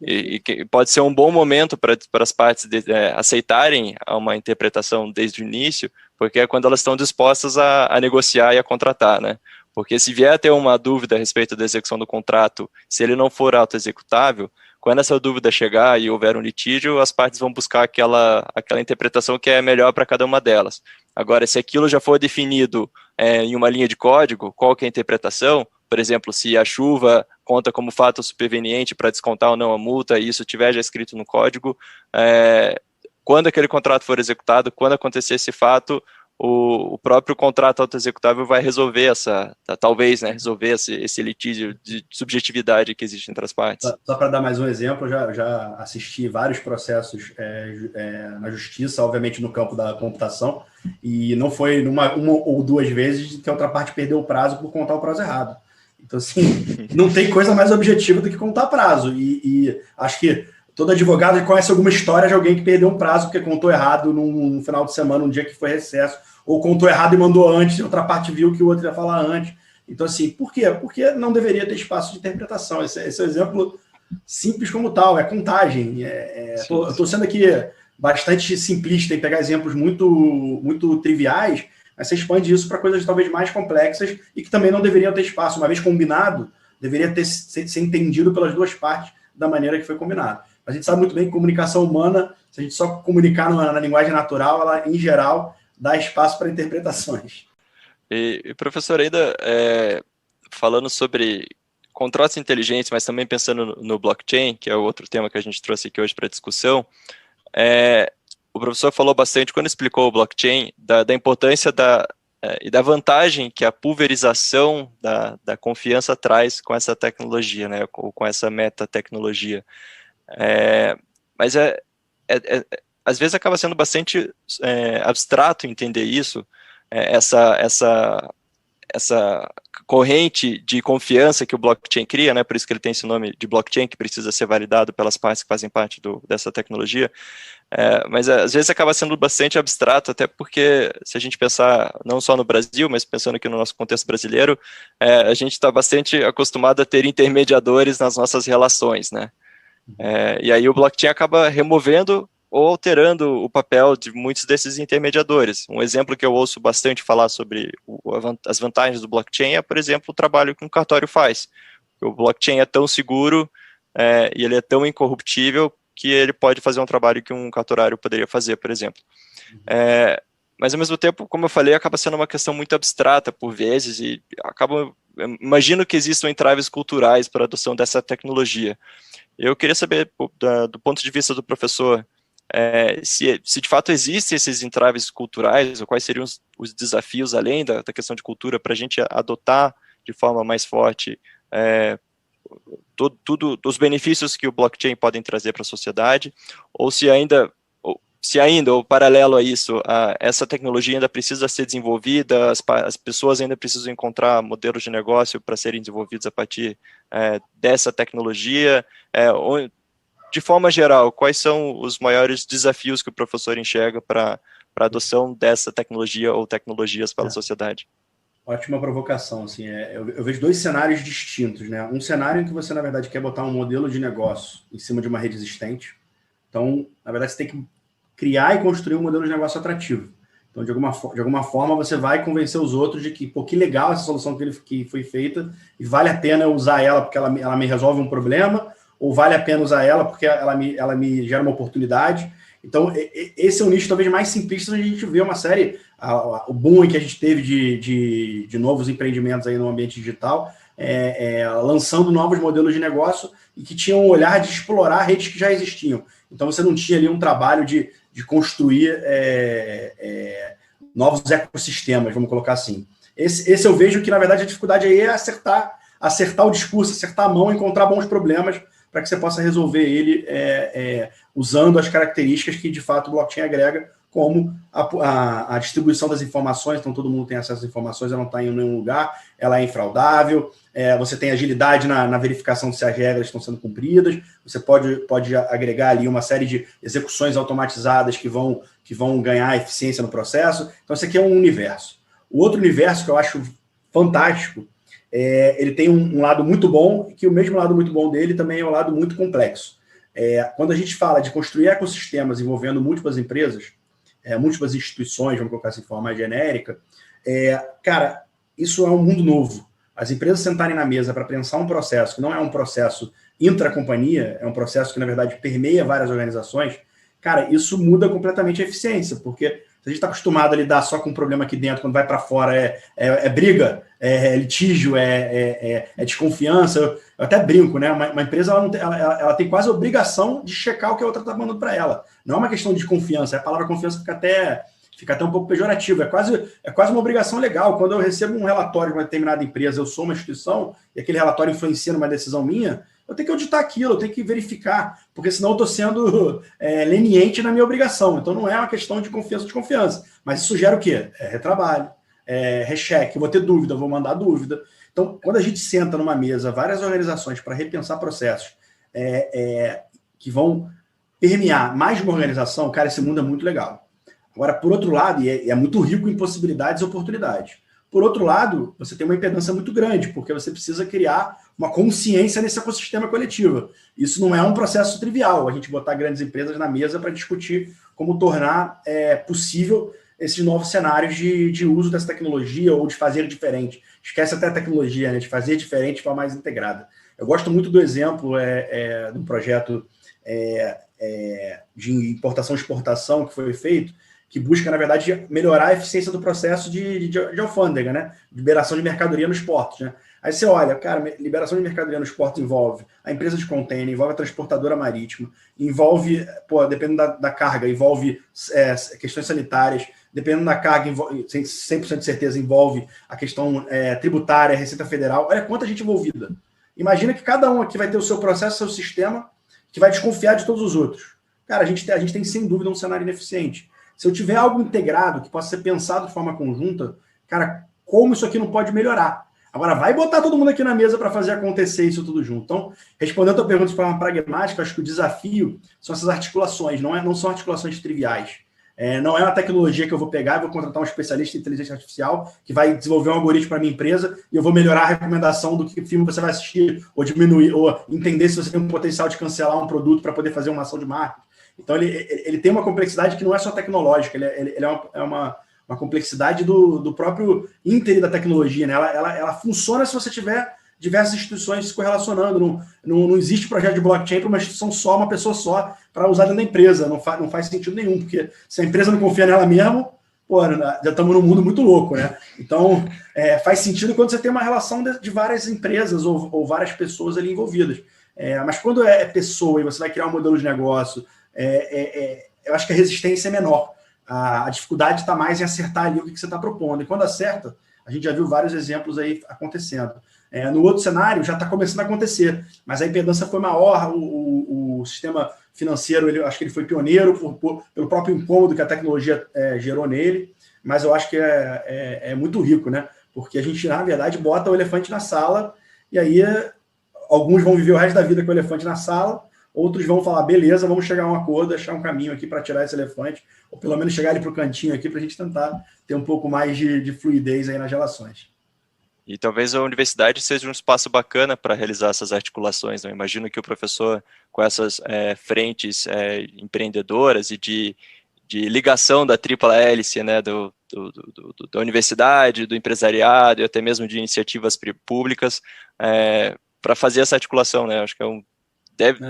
E que pode ser um bom momento para as partes aceitarem uma interpretação desde o início, porque é quando elas estão dispostas a negociar e a contratar, né? Porque se vier a ter uma dúvida a respeito da execução do contrato, se ele não for auto-executável, quando essa dúvida chegar e houver um litígio, as partes vão buscar aquela interpretação que é melhor para cada uma delas. Agora, se aquilo já for definido em uma linha de código, qual que é a interpretação? Por exemplo, se a chuva conta como fato superveniente para descontar ou não a multa, e isso tiver já escrito no código, quando aquele contrato for executado, quando acontecer esse fato, o próprio contrato auto-executável vai resolver talvez, né, resolver esse litígio de subjetividade que existe entre as partes. Só para dar mais um exemplo, eu já assisti vários processos na justiça, obviamente no campo da computação, e não foi uma ou duas vezes que a outra parte perdeu o prazo por contar o prazo errado. Então, assim, não tem coisa mais objetiva do que contar prazo, e acho que todo advogado conhece alguma história de alguém que perdeu um prazo porque contou errado num final de semana, um dia que foi recesso, ou contou errado e mandou antes, e outra parte viu que o outro ia falar antes. Então, assim, por quê? Porque não deveria ter espaço de interpretação. Esse é um exemplo simples como tal, é contagem. Eu estou sendo aqui bastante simplista em pegar exemplos muito, muito triviais, mas você expande isso para coisas talvez mais complexas e que também não deveriam ter espaço. Uma vez combinado, deveria ser entendido pelas duas partes da maneira que foi combinado. A gente sabe muito bem que comunicação humana, se a gente só comunicar na linguagem natural, ela, em geral, dá espaço para interpretações. E professor, ainda falando sobre contratos inteligentes, mas também pensando no blockchain, que é o outro tema que a gente trouxe aqui hoje para discussão, o professor falou bastante, quando explicou o blockchain, da importância e da vantagem que a pulverização da confiança traz com essa tecnologia, né, ou com essa metatecnologia. Mas às vezes acaba sendo bastante abstrato entender isso, essa corrente de confiança que o blockchain cria, né, por isso que ele tem esse nome de blockchain, que precisa ser validado pelas partes que fazem parte dessa tecnologia, mas às vezes acaba sendo bastante abstrato, até porque se a gente pensar não só no Brasil, mas pensando aqui no nosso contexto brasileiro, a gente está bastante acostumado a ter intermediadores nas nossas relações, né? E aí o blockchain acaba removendo ou alterando o papel de muitos desses intermediadores. Um exemplo que eu ouço bastante falar sobre as vantagens do blockchain é, por exemplo, o trabalho que um cartório faz. O blockchain é tão seguro e ele é tão incorruptível que ele pode fazer um trabalho que um cartorário poderia fazer, por exemplo. Mas, ao mesmo tempo, como eu falei, acaba sendo uma questão muito abstrata, por vezes, e imagino que existam entraves culturais para a adoção dessa tecnologia. Eu queria saber, do ponto de vista do professor, se de fato existem esses entraves culturais, ou quais seriam os desafios, além da questão de cultura, para a gente adotar de forma mais forte os benefícios que o blockchain podem trazer para a sociedade, ou se ainda, ou paralelo a isso, essa tecnologia ainda precisa ser desenvolvida, as pessoas ainda precisam encontrar modelos de negócio para serem desenvolvidos a partir dessa tecnologia. De forma geral, quais são os maiores desafios que o professor enxerga para a adoção dessa tecnologia ou tecnologias para a sociedade? Ótima provocação. Assim, eu vejo dois cenários distintos, né? Um cenário em que você, na verdade, quer botar um modelo de negócio em cima de uma rede existente. Então, na verdade, você tem que criar e construir um modelo de negócio atrativo. Então, de alguma forma, você vai convencer os outros de que, pô, que legal essa solução que foi feita e vale a pena usar ela porque ela me resolve um problema, ou vale a pena usar ela porque ela me gera uma oportunidade. Então, esse é o nicho talvez mais simplista, onde a gente vê uma série, o boom que a gente teve de novos empreendimentos aí no ambiente digital, lançando novos modelos de negócio e que tinham um olhar de explorar redes que já existiam. Então, você não tinha ali um trabalho de construir novos ecossistemas, vamos colocar assim. Esse eu vejo que, na verdade, a dificuldade aí é acertar o discurso, acertar a mão, encontrar bons problemas para que você possa resolver ele usando as características que, de fato, o blockchain agrega, como a distribuição das informações. Então, todo mundo tem acesso às informações, ela não está em nenhum lugar, ela é infraudável, você tem agilidade na verificação de se as regras estão sendo cumpridas, você pode agregar ali uma série de execuções automatizadas que vão ganhar eficiência no processo. Então, esse aqui é um universo. O outro universo que eu acho fantástico, ele tem um lado muito bom, e que o mesmo lado muito bom dele também é um lado muito complexo. Quando a gente fala de construir ecossistemas envolvendo múltiplas empresas, múltiplas instituições, vamos colocar assim de forma mais genérica, cara, isso é um mundo novo. As empresas sentarem na mesa para pensar um processo que não é um processo intracompanhia, é um processo que, na verdade, permeia várias organizações, cara, isso muda completamente a eficiência, porque se a gente está acostumado a lidar só com um problema aqui dentro, quando vai para fora é briga, é litígio, é desconfiança. Eu até brinco, né? Uma empresa ela tem quase a obrigação de checar o que a outra está mandando para ela. Não é uma questão de confiança, a palavra confiança fica até um pouco pejorativo. É quase uma obrigação legal. Quando eu recebo um relatório de uma determinada empresa, eu sou uma instituição, e aquele relatório influencia numa decisão minha, eu tenho que auditar aquilo, eu tenho que verificar, porque senão eu estou sendo leniente na minha obrigação. Então não é uma questão de confiança ou desconfiança. Mas isso gera o quê? Retrabalho, recheque, eu vou ter dúvida, eu vou mandar dúvida. Então, quando a gente senta numa mesa, várias organizações para repensar processos que vão permear mais de uma organização, cara, esse mundo é muito legal. Agora, por outro lado, e é muito rico em possibilidades e oportunidades. Por outro lado, você tem uma impedância muito grande, porque você precisa criar uma consciência nesse ecossistema coletivo. Isso não é um processo trivial, a gente botar grandes empresas na mesa para discutir como tornar possível esses novos cenários de uso dessa tecnologia ou de fazer diferente. Esquece até a tecnologia, né? De fazer diferente de forma mais integrada. Eu gosto muito do exemplo de um projeto de importação e exportação que foi feito, que busca, na verdade, melhorar a eficiência do processo de alfândega, né? Liberação de mercadoria nos portos, né? Aí você olha, cara, liberação de mercadoria nos portos envolve a empresa de container, envolve a transportadora marítima, envolve, dependendo da carga, envolve questões sanitárias, dependendo da carga, 100% de certeza, envolve a questão tributária, Receita Federal. Olha quanta gente envolvida. Imagina que cada um aqui vai ter o seu processo, o seu sistema, que vai desconfiar de todos os outros. Cara, a gente tem, sem dúvida, um cenário ineficiente. Se eu tiver algo integrado que possa ser pensado de forma conjunta, cara, como isso aqui não pode melhorar? Agora, vai botar todo mundo aqui na mesa para fazer acontecer isso tudo junto. Então, respondendo a tua pergunta de forma pragmática, acho que o desafio são essas articulações, não são articulações triviais. Não é uma tecnologia que eu vou pegar e vou contratar um especialista em inteligência artificial que vai desenvolver um algoritmo para a minha empresa e eu vou melhorar a recomendação do que filme você vai assistir, ou diminuir, ou entender se você tem um potencial de cancelar um produto para poder fazer uma ação de marketing. Então, ele tem uma complexidade que não é só tecnológica, ele é uma complexidade do próprio íntere da tecnologia, né? Ela funciona se você tiver diversas instituições se correlacionando. Não existe projeto de blockchain para uma instituição só, uma pessoa só, para usar dentro da empresa. Não faz sentido nenhum, porque se a empresa não confia nela mesma, já estamos num mundo muito louco, né? Então, faz sentido quando você tem uma relação de várias empresas ou várias pessoas ali envolvidas. Mas quando é pessoa e você vai criar um modelo de negócio, eu acho que a resistência é menor. A dificuldade está mais em acertar ali o que você está propondo. E quando acerta, a gente já viu vários exemplos aí acontecendo. No outro cenário, já está começando a acontecer, mas a impedância foi maior, o sistema financeiro, acho que ele foi pioneiro pelo próprio incômodo que a tecnologia gerou nele, mas eu acho que é muito rico, né? Porque a gente, na verdade, bota o elefante na sala e aí alguns vão viver o resto da vida com o elefante na sala, outros vão falar, beleza, vamos chegar a um acordo, achar um caminho aqui para tirar esse elefante, ou pelo menos chegar ele para o cantinho aqui para a gente tentar ter um pouco mais de fluidez aí nas relações. E talvez a universidade seja um espaço bacana para realizar essas articulações. Eu imagino que o professor, com essas frentes empreendedoras e de ligação da tripla hélice, né, da universidade, do empresariado e até mesmo de iniciativas públicas, para fazer essa articulação, né? Acho que eu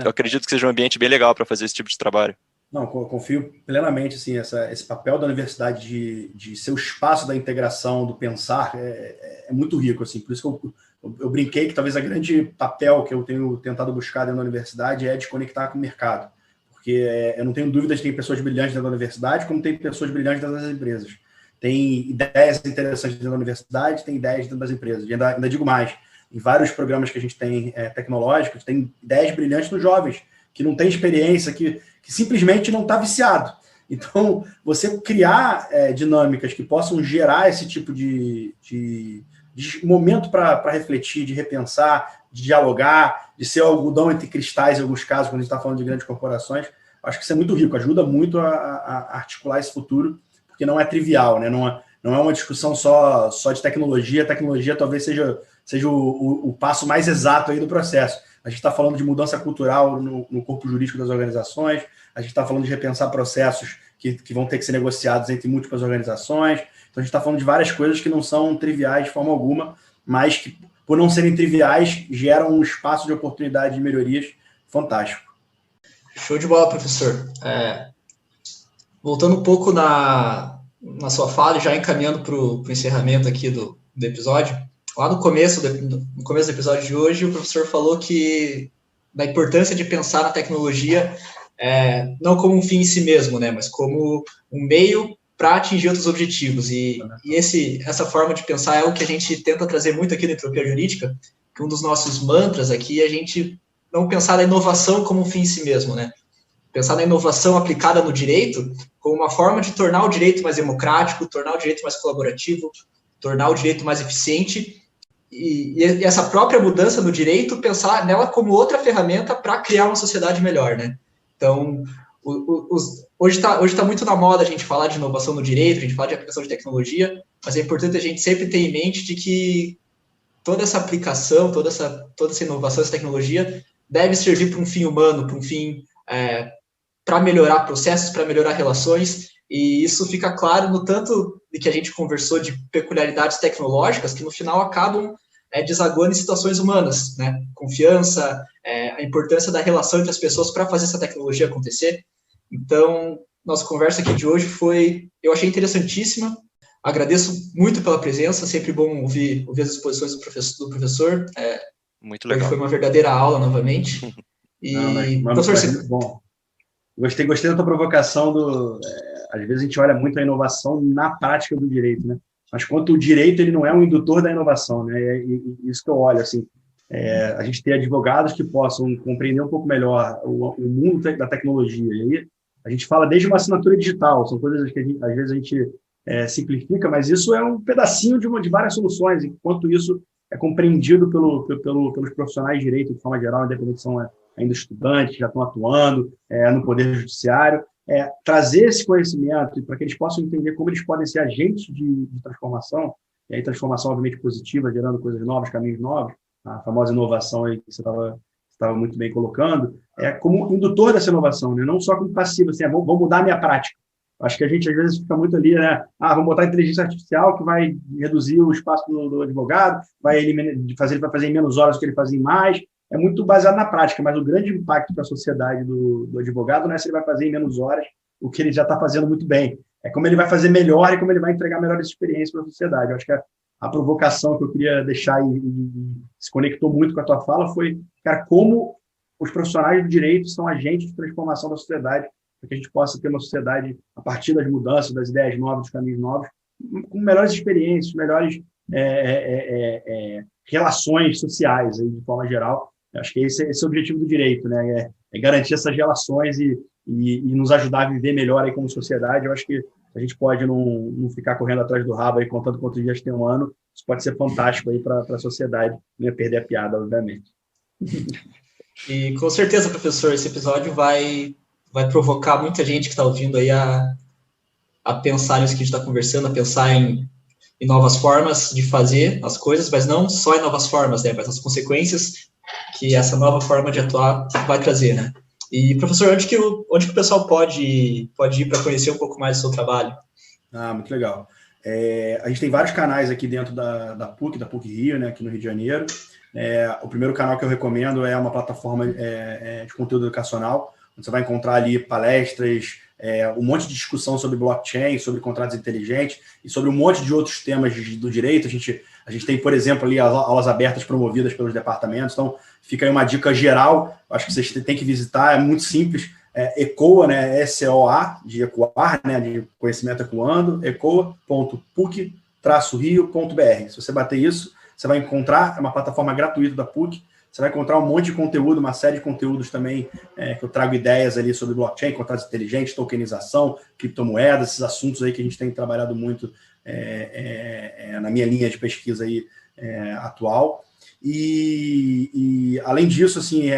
acredito que seja um ambiente bem legal para fazer esse tipo de trabalho. Não, confio plenamente, assim, esse papel da universidade de ser o espaço da integração, do pensar, é muito rico, assim, por isso que eu brinquei que talvez a grande papel que eu tenho tentado buscar dentro da universidade é de conectar com o mercado, porque porque eu não tenho dúvida de que tem pessoas brilhantes dentro da universidade, como tem pessoas brilhantes dentro das empresas. Tem ideias interessantes dentro da universidade, tem ideias dentro das empresas. E ainda digo mais, em vários programas que a gente tem tecnológicos, tem ideias brilhantes nos jovens, que não tem experiência, que simplesmente não está viciado. Então, você criar dinâmicas que possam gerar esse tipo de momento para refletir, de repensar, de dialogar, de ser algodão entre cristais em alguns casos, quando a gente está falando de grandes corporações, acho que isso é muito rico, ajuda muito a articular esse futuro, porque não é trivial, né? Não é uma discussão só de tecnologia. A tecnologia talvez seja o passo mais exato aí do processo. A gente está falando de mudança cultural no corpo jurídico das organizações, a gente está falando de repensar processos que vão ter que ser negociados entre múltiplas organizações. Então, a gente está falando de várias coisas que não são triviais de forma alguma, mas que, por não serem triviais, geram um espaço de oportunidade de melhorias fantástico. Show de bola, professor. Voltando um pouco na sua fala e já encaminhando para o encerramento aqui do episódio, lá no começo do episódio de hoje, o professor falou da importância de pensar na tecnologia não como um fim em si mesmo, né, mas como um meio para atingir outros objetivos. E essa forma de pensar é o que a gente tenta trazer muito aqui na Entropia Jurídica, que um dos nossos mantras aqui é a gente não pensar na inovação como um fim em si mesmo, né? Pensar na inovação aplicada no direito como uma forma de tornar o direito mais democrático, tornar o direito mais colaborativo, tornar o direito mais eficiente, e essa própria mudança no direito, pensar nela como outra ferramenta para criar uma sociedade melhor, né? Então, hoje tá muito na moda a gente falar de inovação no direito, a gente falar de aplicação de tecnologia, mas é importante a gente sempre ter em mente de que toda essa aplicação, toda essa inovação, essa tecnologia deve servir para um fim humano, para um fim para melhorar processos, para melhorar relações, e isso fica claro no tanto de que a gente conversou de peculiaridades tecnológicas que no final acabam desaguando em situações humanas, né? Confiança, a importância da relação entre as pessoas para fazer essa tecnologia acontecer. Então, nossa conversa aqui de hoje eu achei interessantíssima. Agradeço muito pela presença, sempre bom ouvir as exposições do professor. Muito legal. Foi uma verdadeira aula novamente. Professor, é muito bom. Gostei da tua provocação às vezes a gente olha muito a inovação na prática do direito, né? Mas quanto o direito, ele não é um indutor da inovação, né? E isso que eu olho, assim, a gente ter advogados que possam compreender um pouco melhor o mundo da tecnologia. E aí a gente fala desde uma assinatura digital, são coisas que às vezes a gente simplifica, mas isso é um pedacinho de várias soluções, enquanto isso é compreendido pelos profissionais de direito de forma geral, independente se são ainda estudantes, já estão atuando no Poder Judiciário, trazer esse conhecimento para que eles possam entender como eles podem ser agentes de transformação, e aí transformação obviamente positiva, gerando coisas novas, caminhos novos, a famosa inovação aí que você estava muito bem colocando, como indutor dessa inovação, né? Não só como passivo, assim, vou mudar a minha prática. Acho que a gente às vezes fica muito ali, né? Vamos botar inteligência artificial que vai reduzir o espaço do advogado, vai fazer em menos horas o que ele fazia em mais. É muito baseado na prática, mas o grande impacto para a sociedade do advogado não é se ele vai fazer em menos horas o que ele já está fazendo muito bem. É como ele vai fazer melhor e como ele vai entregar melhores experiências para a sociedade. Eu acho que a provocação que eu queria deixar e se conectou muito com a tua fala foi, cara, como os profissionais do direito são agentes de transformação da sociedade, para que a gente possa ter uma sociedade, a partir das mudanças, das ideias novas, dos caminhos novos, com melhores experiências, melhores relações sociais, aí, de forma geral. Acho que esse é o objetivo do direito, né? É garantir essas relações e nos ajudar a viver melhor aí como sociedade. Eu acho que a gente pode não ficar correndo atrás do rabo aí, contando quantos dias tem um ano. Isso pode ser fantástico aí para a sociedade, não ia perder a piada, obviamente. E com certeza, professor, esse episódio vai provocar muita gente que está ouvindo aí a pensar nisso que a gente está conversando, a pensar em novas formas de fazer as coisas, mas não só em novas formas, né? Mas as consequências que essa nova forma de atuar vai trazer, né? E, professor, onde que o pessoal pode ir para conhecer um pouco mais do seu trabalho? Muito legal. A gente tem vários canais aqui dentro da PUC Rio, né, aqui no Rio de Janeiro. O primeiro canal que eu recomendo é uma plataforma de conteúdo educacional, onde você vai encontrar ali palestras, um monte de discussão sobre blockchain, sobre contratos inteligentes e sobre um monte de outros temas do direito. A gente tem, por exemplo, ali as aulas abertas promovidas pelos departamentos. Então, fica aí uma dica geral. Acho que vocês têm que visitar. É muito simples. ECOA, né, ECOA, de ecoar, né, de conhecimento ecoando, ecoa.puc-rio.br. Se você bater isso, você vai encontrar, é uma plataforma gratuita da PUC, você vai encontrar um monte de conteúdo, uma série de conteúdos também, que eu trago ideias ali sobre blockchain, contratos inteligentes, tokenização, criptomoedas, esses assuntos aí que a gente tem trabalhado muito na minha linha de pesquisa aí, atual. E além disso, assim,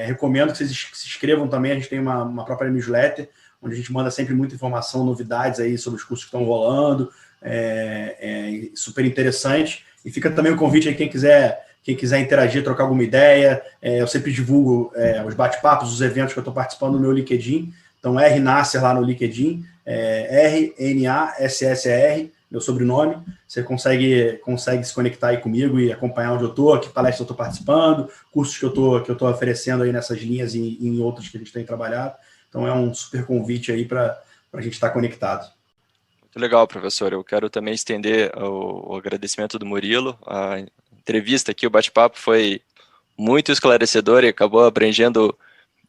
recomendo que vocês se inscrevam também. A gente tem uma própria newsletter, onde a gente manda sempre muita informação, novidades aí sobre os cursos que estão rolando, super interessante. E fica também o convite aí, quem quiser interagir, trocar alguma ideia. Eu sempre divulgo os bate-papos, os eventos que eu estou participando no meu LinkedIn. Então, RNassr lá no LinkedIn, RNassr, meu sobrenome. Você consegue se conectar aí comigo e acompanhar onde eu estou, que palestra eu estou participando, cursos que eu estou oferecendo aí nessas linhas e em outras que a gente tem trabalhado. Então, é um super convite aí para a gente estar conectado. Muito legal, professor. Eu quero também estender o agradecimento do Murilo. A entrevista aqui, o bate-papo foi muito esclarecedor e acabou abrangendo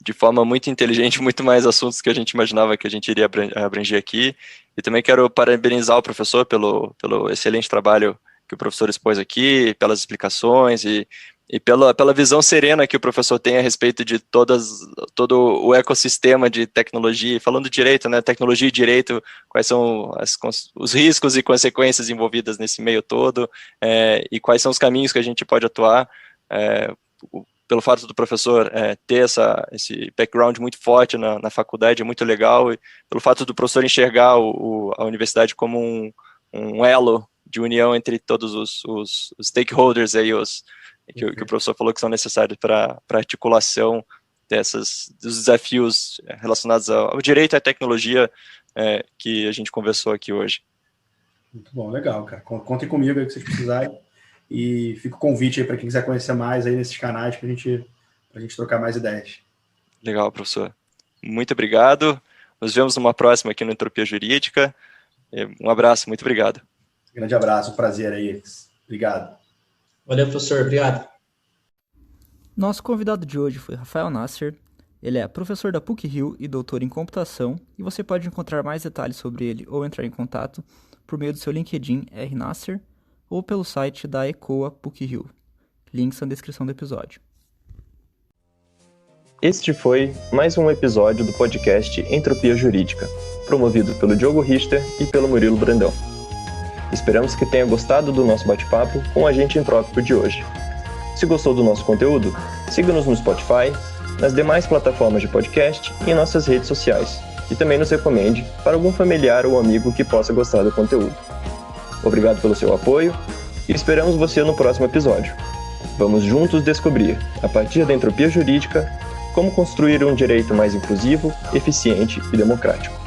de forma muito inteligente muito mais assuntos que a gente imaginava que a gente iria abranger aqui. E também quero parabenizar o professor pelo excelente trabalho que o professor expôs aqui, pelas explicações e pela visão serena que o professor tem a respeito de todo o ecossistema de tecnologia. Falando de direito, né, tecnologia e direito, quais são os riscos e consequências envolvidas nesse meio todo, e quais são os caminhos que a gente pode atuar. Pelo fato do professor ter esse background muito forte na faculdade, é muito legal, e pelo fato do professor enxergar a universidade como um elo de união entre todos os stakeholders aí, que o professor falou que são necessários para articulação dos desafios relacionados ao direito e à tecnologia que a gente conversou aqui hoje. Muito bom, legal, cara. Contem comigo aí que vocês precisarem. E fica o convite aí para quem quiser conhecer mais aí nesses canais para a gente trocar mais ideias. Legal, professor. Muito obrigado. Nos vemos numa próxima aqui no Entropia Jurídica. Um abraço, muito obrigado. Grande abraço, um prazer aí. Obrigado. Valeu, professor. Obrigado. Nosso convidado de hoje foi Rafael Nasser. Ele é professor da PUC-Rio e doutor em computação, e você pode encontrar mais detalhes sobre ele ou entrar em contato por meio do seu LinkedIn RNassr ou pelo site da ECOA PUC-Rio. Links na descrição do episódio. Este foi mais um episódio do podcast Entropia Jurídica, promovido pelo Diogo Richter e pelo Murilo Brandão. Esperamos que tenha gostado do nosso bate-papo com o agente entrópico de hoje. Se gostou do nosso conteúdo, siga-nos no Spotify, nas demais plataformas de podcast e em nossas redes sociais, e também nos recomende para algum familiar ou amigo que possa gostar do conteúdo. Obrigado pelo seu apoio e esperamos você no próximo episódio. Vamos juntos descobrir, a partir da entropia jurídica, como construir um direito mais inclusivo, eficiente e democrático.